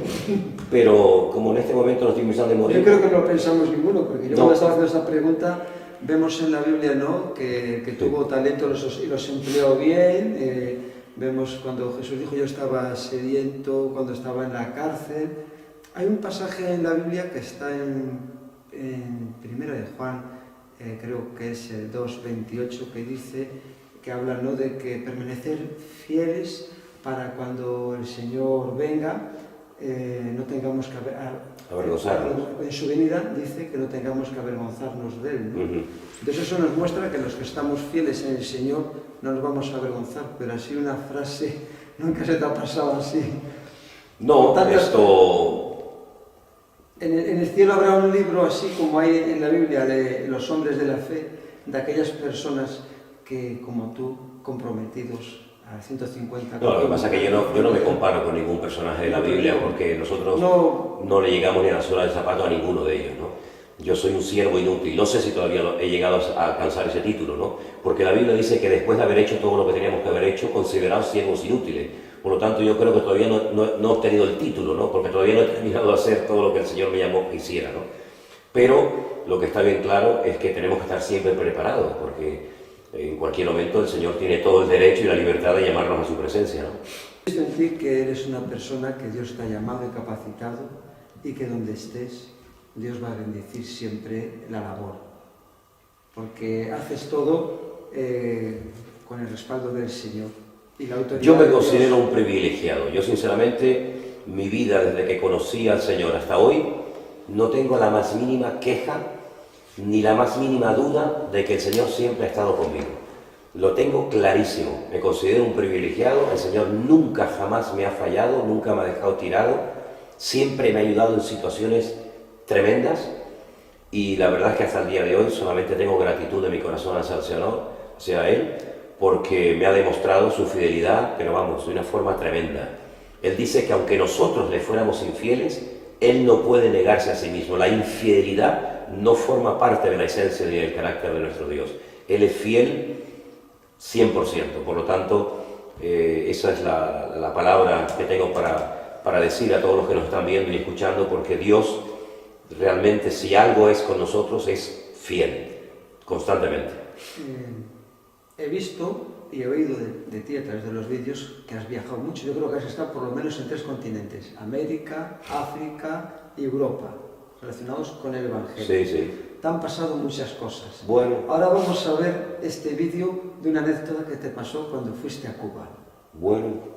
Pero como en este momento no estoy pensando en morir. Yo creo que no pensamos ninguno, porque yo No. cuando estaba haciendo esta pregunta, vemos en la Biblia, ¿no?, que tuvo talento y los empleó bien. Vemos cuando Jesús dijo: yo estaba sediento, cuando estaba en la cárcel. Hay un pasaje en la Biblia que está en Primera de Juan, creo que es el 2:28, que habla, ¿no?, de que permanecer fieles para cuando el Señor venga, no tengamos que Avergonzarnos. en su venida dice que no tengamos que avergonzarnos de él, ¿no? Entonces eso nos muestra que los que estamos fieles en el Señor no nos vamos a avergonzar, pero así una frase nunca se te ha pasado así. No, Tantas- esto... En el cielo habrá un libro así como hay en la Biblia de los hombres de la fe, de aquellas personas que, como tú, comprometidos a 150. No, lo que pasa es que yo no me comparo con ningún personaje de la Biblia porque nosotros no le llegamos ni a la suela del zapato a ninguno de ellos, ¿no? Yo soy un siervo inútil, no sé si todavía he llegado a alcanzar ese título, ¿no? Porque la Biblia dice que después de haber hecho todo lo que teníamos que haber hecho, considerados siervos inútiles. Por lo tanto, yo creo que todavía no he obtenido el título, ¿no? Porque todavía no he terminado de hacer todo lo que el Señor me llamó que hiciera, ¿no? Pero lo que está bien claro es que tenemos que estar siempre preparados, porque en cualquier momento el Señor tiene todo el derecho y la libertad de llamarnos a su presencia, ¿no? He visto en ti que eres una persona que Dios te ha llamado y capacitado y que donde estés, Dios va a bendecir siempre la labor. Porque haces todo con el respaldo del Señor. Y la autoridad Yo me de Dios. considero un privilegiado. Yo sinceramente, mi vida desde que conocí al Señor hasta hoy, no tengo la más mínima queja ni la más mínima duda de que el Señor siempre ha estado conmigo. Lo tengo clarísimo. Me considero un privilegiado. El Señor nunca jamás me ha fallado, nunca me ha dejado tirado. Siempre me ha ayudado en situaciones tremendas. Y la verdad es que hasta el día de hoy solamente tengo gratitud de mi corazón hacia el Señor, hacia Él, porque me ha demostrado su fidelidad, pero vamos, de una forma tremenda. Él dice que aunque nosotros le fuéramos infieles, Él no puede negarse a sí mismo. La infidelidad no forma parte de la esencia ni del carácter de nuestro Dios. Él es fiel 100%. Por lo tanto, esa es la palabra que tengo para decir a todos los que nos están viendo y escuchando, porque Dios realmente, si algo es con nosotros, es fiel, constantemente. He visto y he oído de ti a través de los vídeos que has viajado mucho. Yo creo que has estado por lo menos en 3 continentes: América, África y Europa, relacionados con el Evangelio. Sí, sí. Te han pasado muchas cosas. Bueno, Ahora vamos a ver este vídeo de una anécdota que te pasó cuando fuiste a Cuba. bueno.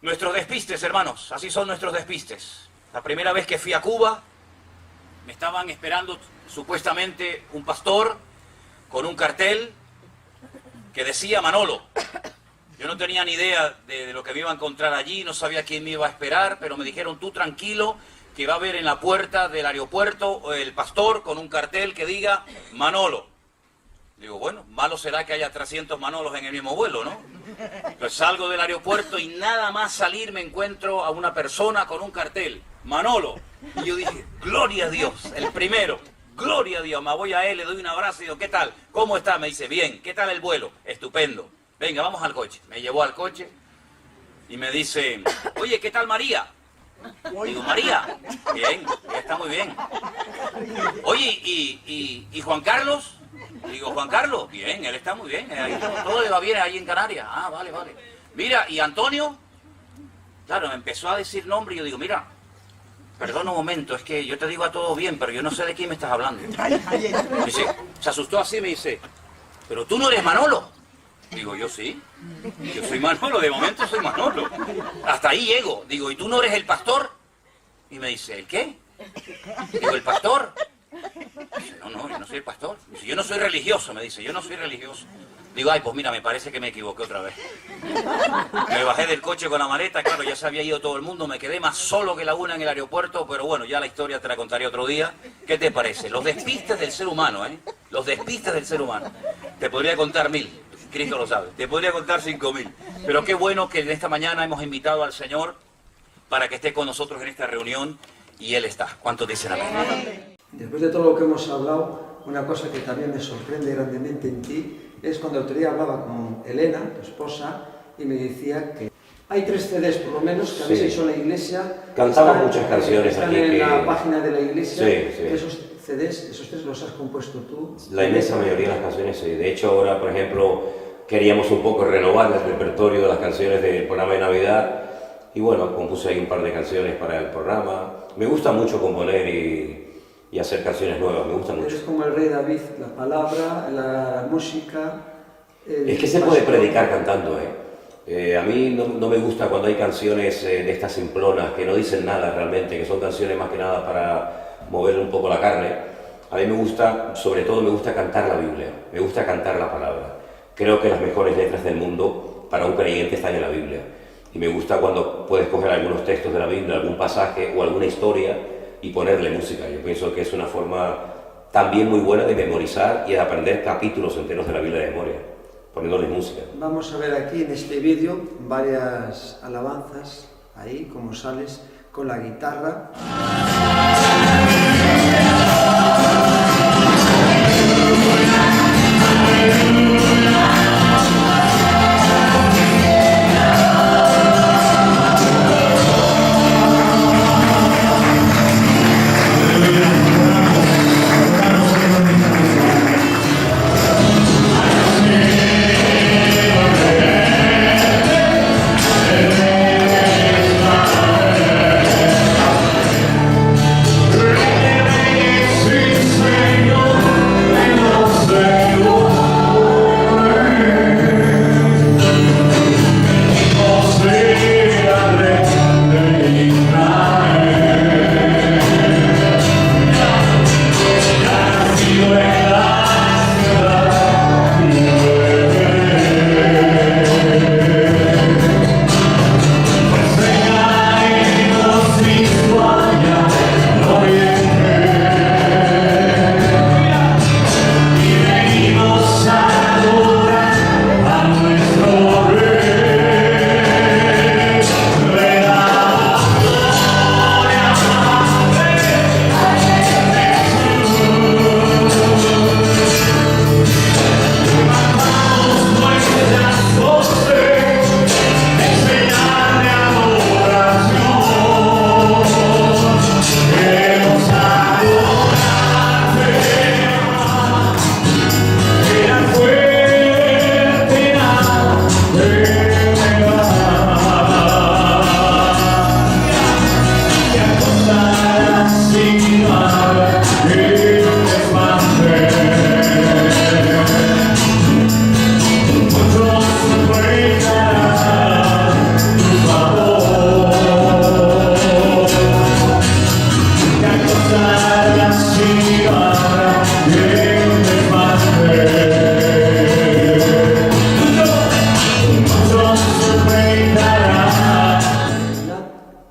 Nuestros despistes, hermanos, así son nuestros despistes. La primera vez que fui a Cuba, me estaban esperando supuestamente un pastor con un cartel que decía Manolo. Yo no tenía ni idea de lo que me iba a encontrar allí, no sabía quién me iba a esperar, pero me dijeron, tú tranquilo, que va a haber en la puerta del aeropuerto el pastor con un cartel que diga Manolo. Digo, bueno, malo será que haya 300 Manolos en el mismo vuelo, ¿no? Pues salgo del aeropuerto y nada más salir me encuentro a una persona con un cartel, Manolo. Y yo dije, gloria a Dios, el primero, gloria a Dios. Me voy a él, le doy un abrazo y digo, ¿qué tal? ¿Cómo está? Me dice, bien. ¿Qué tal el vuelo? Estupendo. Venga, vamos al coche. Me llevó al coche y me dice, oye, ¿qué tal María? Digo, María, bien, ella está muy bien. Oye, ¿y Juan Carlos? Digo, Juan Carlos, bien, él está muy bien, ahí todo le va bien ahí en Canarias. Ah, vale, vale. Mira, ¿y Antonio? Claro, me empezó a decir nombre y yo digo, mira, perdona un momento, es que yo te digo a todo bien, pero yo no sé de quién me estás hablando. Dice, se asustó así y me dice, pero tú no eres Manolo. Digo, yo sí, yo soy Manolo, de momento soy Manolo. Hasta ahí llego. Digo, ¿y tú no eres el pastor? Y me dice, ¿el qué? Digo, ¿el pastor? Dice, no, yo no soy el pastor. Dice, yo no soy religioso, me dice, yo no soy religioso. Digo, ay, pues mira, me parece que me equivoqué otra vez. Me bajé del coche con la maleta, claro, ya se había ido todo el mundo, me quedé más solo que la una en el aeropuerto, pero bueno, ya la historia te la contaré otro día. ¿Qué te parece? Los despistes del ser humano, ¿eh? Los despistes del ser humano. Te podría contar 1000, Cristo lo sabe, te podría contar 5000. Pero qué bueno que en esta mañana hemos invitado al Señor para que esté con nosotros en esta reunión y Él está. ¿Cuántos dicen amén? Después de todo lo que hemos hablado, una cosa que también me sorprende grandemente en ti es cuando el otro día hablaba con Elena, tu esposa, y me decía que hay 3 CDs por lo menos que habéis hecho en la iglesia. Cantamos muchas canciones están aquí en que... la página de la iglesia. Sí. Esos CDs, esos 3 los has compuesto tú. La inmensa mayoría de las canciones, sí. De hecho, ahora, por ejemplo, queríamos un poco renovar el repertorio de las canciones del programa de Navidad. Y bueno, compuse ahí un par de canciones para el programa. Me gusta mucho componer y hacer canciones nuevas, me gusta mucho. Eres como el rey David, la palabra, la música... Es que se puede predicar cantando, ¿eh? A mí no me gusta cuando hay canciones de estas simplonas que no dicen nada realmente, que son canciones más que nada para mover un poco la carne. A mí me gusta, sobre todo me gusta cantar la Biblia, me gusta cantar la palabra. Creo que las mejores letras del mundo para un creyente están en la Biblia. Y me gusta cuando puedes coger algunos textos de la Biblia, algún pasaje o alguna historia y ponerle música. Yo pienso que es una forma también muy buena de memorizar y de aprender capítulos enteros de la Biblia de memoria, poniéndole música. Vamos a ver aquí en este vídeo varias alabanzas, ahí como sales con la guitarra.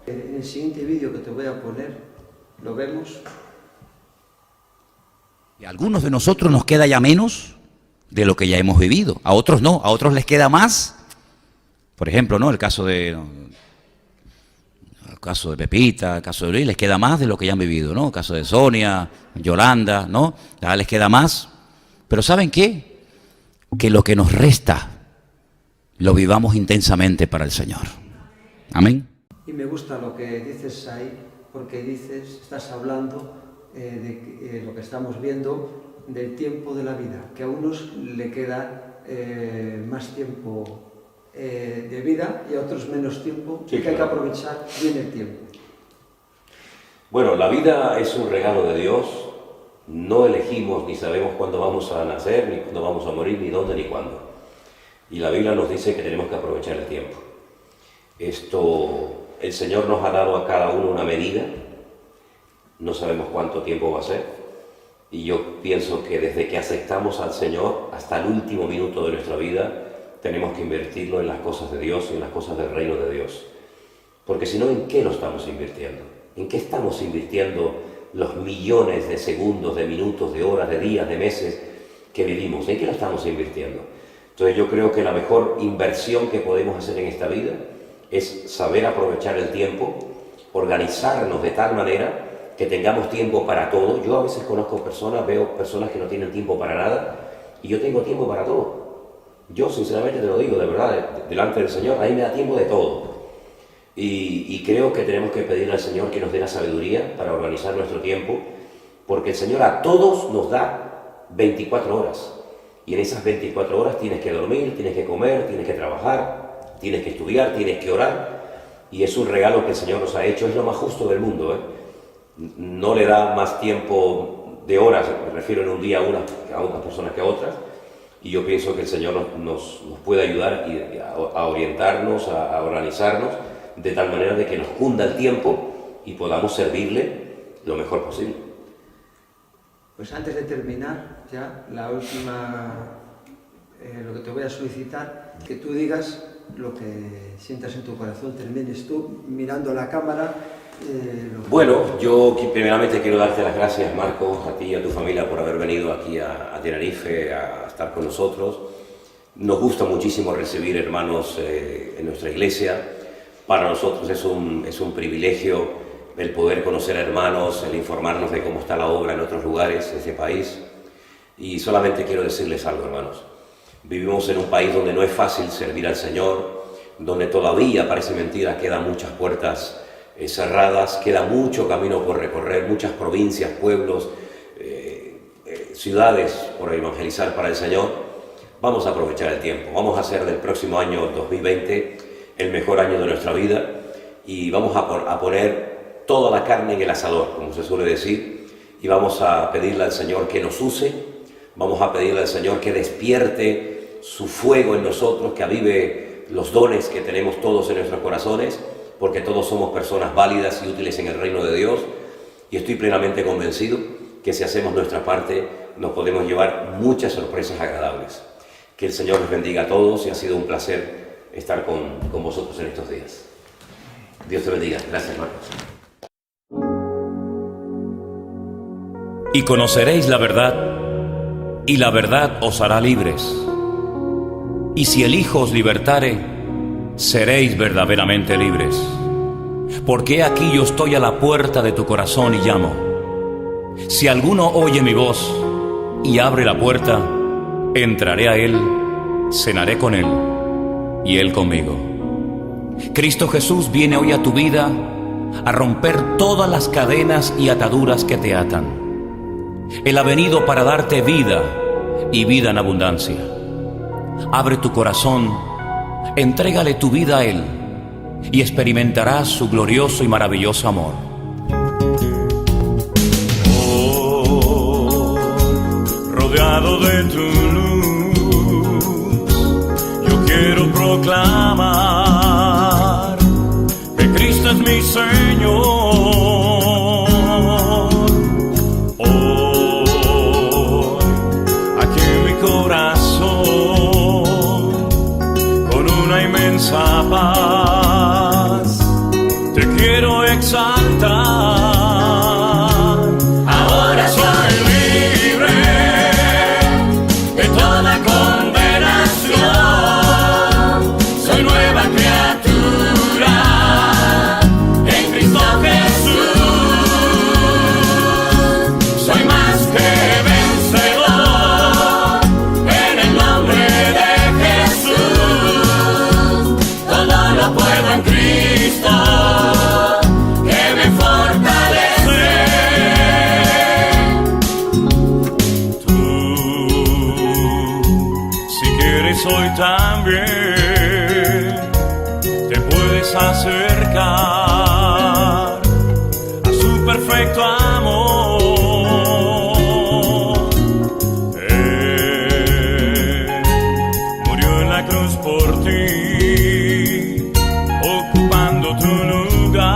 En el siguiente vídeo que te voy a poner, lo vemos. Y a algunos de nosotros nos queda ya menos de lo que ya hemos vivido. A otros no, a otros les queda más. Por ejemplo, ¿no? El caso de Pepita, el caso de Luis, les queda más de lo que ya han vivido, ¿no? El caso de Sonia, Yolanda, ¿no? Ya les queda más. Pero ¿saben qué? Que lo que nos resta lo vivamos intensamente para el Señor. Amén. Y me gusta lo que dices ahí, porque estás hablando de lo que estamos viendo del tiempo de la vida, que a unos le queda más tiempo de vida y a otros menos tiempo, Sí, y que hay que claro. aprovechar bien el tiempo. Bueno, la vida es un regalo de Dios. No elegimos ni sabemos cuándo vamos a nacer, ni cuándo vamos a morir, ni dónde, ni cuándo. Y la Biblia nos dice que tenemos que aprovechar el tiempo. El Señor nos ha dado a cada uno una medida. No sabemos cuánto tiempo va a ser. Y yo pienso que desde que aceptamos al Señor hasta el último minuto de nuestra vida, tenemos que invertirlo en las cosas de Dios y en las cosas del reino de Dios. Porque si no, ¿en qué lo estamos invirtiendo? ¿En qué estamos invirtiendo los millones de segundos, de minutos, de horas, de días, de meses que vivimos? ¿En qué lo estamos invirtiendo? Entonces yo creo que la mejor inversión que podemos hacer en esta vida es saber aprovechar el tiempo, organizarnos de tal manera que tengamos tiempo para todo. Yo a veces conozco personas, veo personas que no tienen tiempo para nada, y yo tengo tiempo para todo. Yo sinceramente te lo digo, de verdad, delante del Señor, a mí me da tiempo de todo. Y creo que tenemos que pedirle al Señor que nos dé la sabiduría para organizar nuestro tiempo, porque el Señor a todos nos da 24 horas. Y en esas 24 horas tienes que dormir, tienes que comer, tienes que trabajar, tienes que estudiar, tienes que orar. Y es un regalo que el Señor nos ha hecho, es lo más justo del mundo, ¿eh? No le da más tiempo de horas, me refiero en un día a unas personas que a otras, Y yo pienso que el Señor nos puede ayudar a orientarnos, a organizarnos, de tal manera de que nos cunda el tiempo y podamos servirle lo mejor posible. Pues antes de terminar, ya la última, lo que te voy a solicitar, que tú digas lo que sientas en tu corazón, termines tú mirando la cámara. Bueno, yo primeramente quiero darte las gracias, Marcos, a ti y a tu familia por haber venido aquí a Tenerife a estar con nosotros. Nos gusta muchísimo recibir hermanos en nuestra iglesia. Para nosotros es un privilegio el poder conocer a hermanos, el informarnos de cómo está la obra en otros lugares de este país. Y solamente quiero decirles algo, hermanos. Vivimos en un país donde no es fácil servir al Señor, donde todavía, parece mentira, quedan muchas puertas cerradas, queda mucho camino por recorrer, muchas provincias, pueblos, ciudades por evangelizar para el Señor. Vamos a aprovechar el tiempo, vamos a hacer del próximo año 2020 el mejor año de nuestra vida y vamos a poner toda la carne en el asador, como se suele decir, y vamos a pedirle al Señor que nos use, vamos a pedirle al Señor que despierte su fuego en nosotros, que avive los dones que tenemos todos en nuestros corazones, porque todos somos personas válidas y útiles en el reino de Dios, y estoy plenamente convencido que si hacemos nuestra parte nos podemos llevar muchas sorpresas agradables. Que el Señor les bendiga a todos y ha sido un placer estar con vosotros en estos días. Dios te bendiga. Gracias, Marcos. Y conoceréis la verdad, y la verdad os hará libres. Y si el Hijo os libertare, seréis verdaderamente libres. Porque aquí yo estoy a la puerta de tu corazón y llamo. Si alguno oye mi voz y abre la puerta, entraré a él, cenaré con él y él conmigo. Cristo Jesús viene hoy a tu vida a romper todas las cadenas y ataduras que te atan. Él ha venido para darte vida y vida en abundancia. Abre tu corazón, entrégale tu vida a Él y experimentarás su glorioso y maravilloso amor. Oh, rodeado de tu luz, yo quiero proclamar que Cristo es mi Señor. Hoy, aquí en mi corazón, con una inmensa paz, te quiero exaltar. Ahora soy libre de toda condenación, soy nueva criatura en Cristo Jesús. Soy más que vencedor en el nombre de Jesús. Todo lo puedo en Cristo que me fortalece. Tú, si quieres hoy también te puedes acercar a su perfecto amor. Él murió en la cruz por ti, ocupando tu lugar,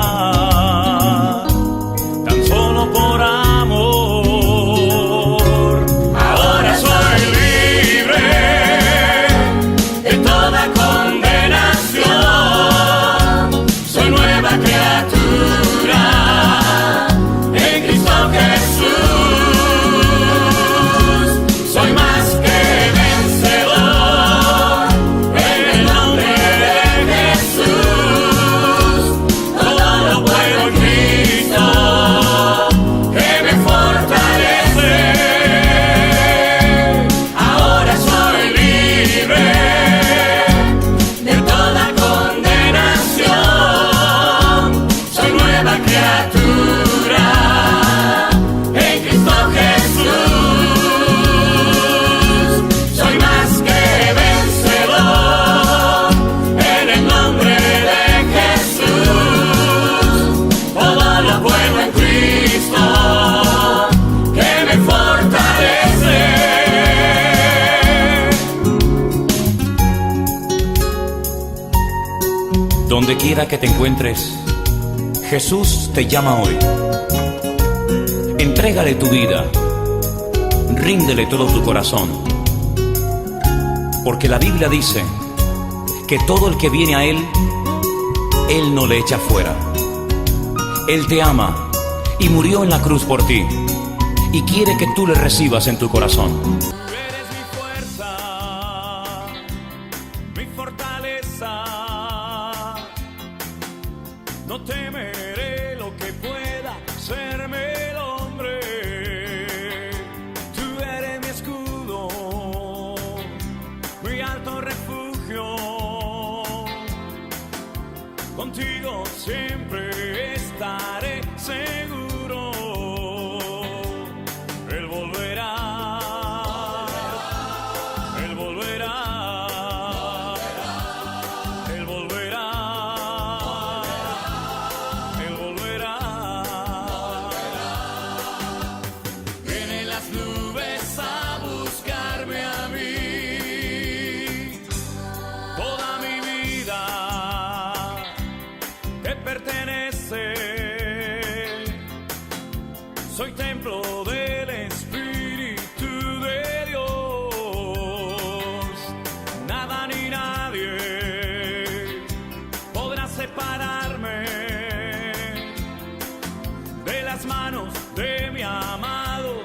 tan solo por amor. Ahora soy libre de toda condenación, soy nueva criatura en Donde quiera que te encuentres, Jesús te llama hoy. Entrégale tu vida, ríndele todo tu corazón, porque la Biblia dice que todo el que viene a Él, Él no le echa fuera. Él te ama y murió en la cruz por ti y quiere que tú le recibas en tu corazón. Eres mi fuerza, mi fortaleza. No temeré lo que pueda serme el hombre. Tú eres mi escudo, mi alto refugio. Contigo siempre estaré seguro. Él volverá. Él volverá. Él volverá. Él volverá. Vienen las nubes a buscarme a mí. Toda mi vida te pertenece. Soy templo del Espíritu de Dios. Nada ni nadie podrá separarme de las manos de mi amado